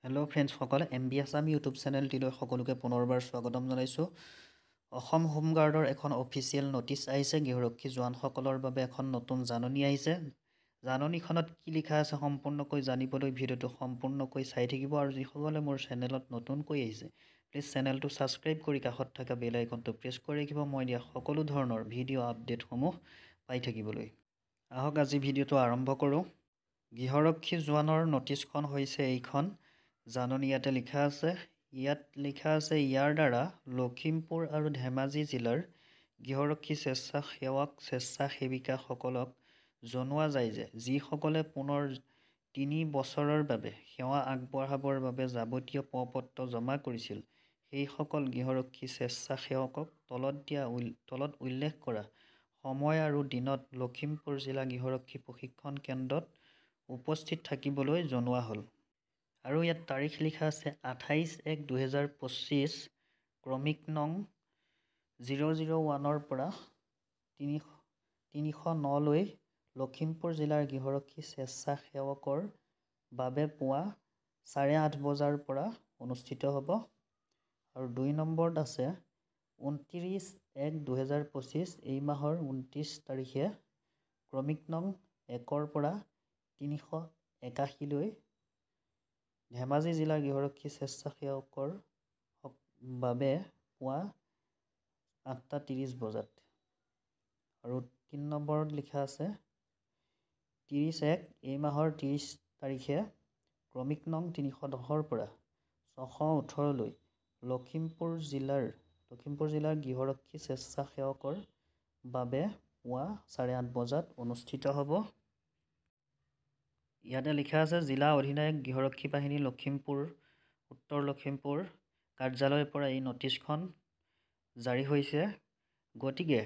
Hello' ফ্ৰেণ্ডছসকল, MB Assam YouTube চেনেলটিলৈ সকলোকে পুনৰবাৰ স্বাগতম জনাইছোঁ। অসম হোমগাৰ্ডৰ এখন অফিচিয়েল নটিচ আহিছে। গৃহৰক্ষী জোৱানসকলৰ বাবে এখন নতুন জাননী আহিছে। জাননীখনত কি লিখা আছে সম্পূৰ্ণকৈ জানিবলৈ ভিডিঅ'টো সম্পূৰ্ণকৈ চাই থাকিব। আৰু যিসকলে মোৰ চেনেলত নতুনকৈ আহিছে, প্লিজ চেনেলটো ছাবস্ক্ৰাইব কৰি কাষত থকা বেল আইকনটো প্ৰেছ কৰি ৰাখিব মই দিয়া সকলো ধৰণৰ ভিডিঅ' আপডেটসমূহ পাই থাকিবলৈ। আহক আজি ভিডিঅ'টো আৰম্ভ কৰোঁ। গৃহৰক্ষী জোৱানৰ নটিচখন হৈছে এইখন জাননী। ইয়াতে লিখা আছে, ইয়াৰ দ্বাৰা লখিমপুৰ আৰু ধেমাজি জিলাৰ গৃহৰক্ষী স্বেচ্ছাসেৱিকাসকলক জনোৱা যায় যে যিসকলে পুনৰ 3 বছৰৰ বাবে সেৱা আগবঢ়াবৰ বাবে যাৱতীয় প্ৰ-পত্ৰ জমা কৰিছিল, সেইসকল গৃহৰক্ষী স্বেচ্ছাসেৱকক তলত উল্লেখ কৰা সময় আৰু দিনত লখিমপুৰ জিলা গৃহৰক্ষী প্ৰশিক্ষণ কেন্দ্ৰত উপস্থিত থাকিবলৈ জনোৱা হ'ল। আৰু ইয়াত তাৰিখ লিখা আছে 28/1/2025, ক্ৰমিক নং 001 পৰা 309লৈ লখিমপুৰ জিলাৰ গৃহৰক্ষী স্বেচ্ছাসেৱকৰ বাবে পুৱা 8:30 বজাৰ পৰা অনুষ্ঠিত হ'ব। আৰু 2 নম্বৰত আছে 29/1/2025, এই মাহৰ 29 তাৰিখে, ক্ৰমিক নং 1 পৰা 381লৈ ধেমাজি জিলাৰ গৃহৰক্ষী স্বেচ্ছাসেৱকৰ বাবে পুৱা 8:30 বজাত। আৰু 3 নম্বৰত লিখা আছে 30/1, এই মাহৰ 30 তাৰিখে, ক্ৰমিক নং 310 পৰা 618লৈ লখিমপুৰ জিলাৰ গৃহৰক্ষী স্বেচ্ছাসেৱকৰ বাবে পুৱা 8:30 বজাত অনুষ্ঠিত হ'ব। ইয়াতে লিখা আছে, জিলা অধিনায়ক গৃহৰক্ষী বাহিনী লখিমপুৰ, উত্তৰ লখিমপুৰ কাৰ্যালয়ৰ পৰা এই নটিচখন জাৰি হৈছে। গতিকে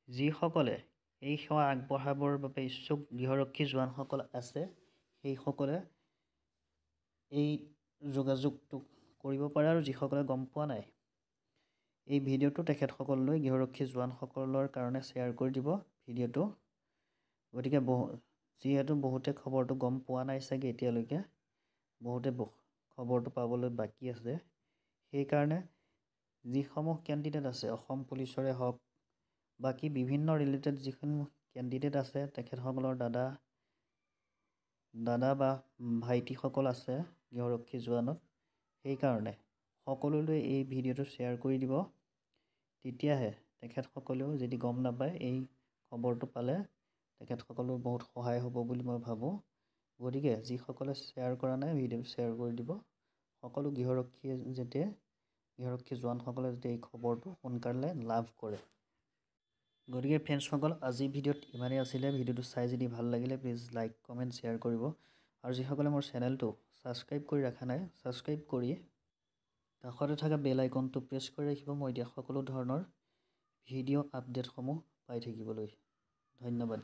যিসকলে এই সেৱা আগবঢ়াবৰ বাবে ইচ্ছুক গৃহৰক্ষী জোৱানসকল আছে, সেইসকলে এই যোগাযোগটো কৰিব পাৰে। আৰু যিসকলে গম পোৱা নাই, এই ভিডিঅ'টো তেখেতসকললৈ গৃহৰক্ষী জোৱানসকলৰ কাৰণে শ্বেয়াৰ কৰি দিব ভিডিঅ'টো। গতিকে যিহেতু বহুতে খবৰটো গম পোৱা নাই চাগে এতিয়ালৈকে, বহুতে খবৰটো পাবলৈ বাকী আছে, সেইকাৰণে যিসমূহ কেণ্ডিডেট আছে, অসম পুলিচৰে হওক, বাকী বিভিন্ন ৰিলেটেড যিসমূহ কেণ্ডিডেট আছে, তেখেতসকলৰ দাদা বা ভাইটিসকল আছে গৃহৰক্ষী জোৱানত, সেইকাৰণে সকলোলৈ এই ভিডিঅ'টো শ্বেয়াৰ কৰি দিব। তেতিয়াহে তেখেতসকলেও যদি গম নাপায়, এই খবৰটো পালে তেখেতসকলৰ বহুত সহায় হ'ব বুলি মই ভাবোঁ। গতিকে যিসকলে শ্বেয়াৰ কৰা নাই, ভিডিঅ'টো শ্বেয়াৰ কৰি দিব। সকলো গৃহৰক্ষী জোৱানসকলে যাতে এই খবৰটো সোনকালে লাভ কৰে। গতিকে ফ্ৰেণ্ডছসকল, আজিৰ ভিডিঅ'ত ইমানেই আছিলে। ভিডিঅ'টো চাই যদি ভাল লাগিলে প্লিজ লাইক, কমেণ্ট, শ্বেয়াৰ কৰিব। আৰু যিসকলে মোৰ চেনেলটো ছাবস্ক্ৰাইব কৰি ৰখা নাই, ছাবস্ক্ৰাইব কৰি কাষতে থকা বেল আইকনটো প্ৰেছ কৰি ৰাখিব মই দিয়া সকলো ধৰণৰ ভিডিঅ' আপডেটসমূহ পাই থাকিবলৈ। ধন্যবাদ।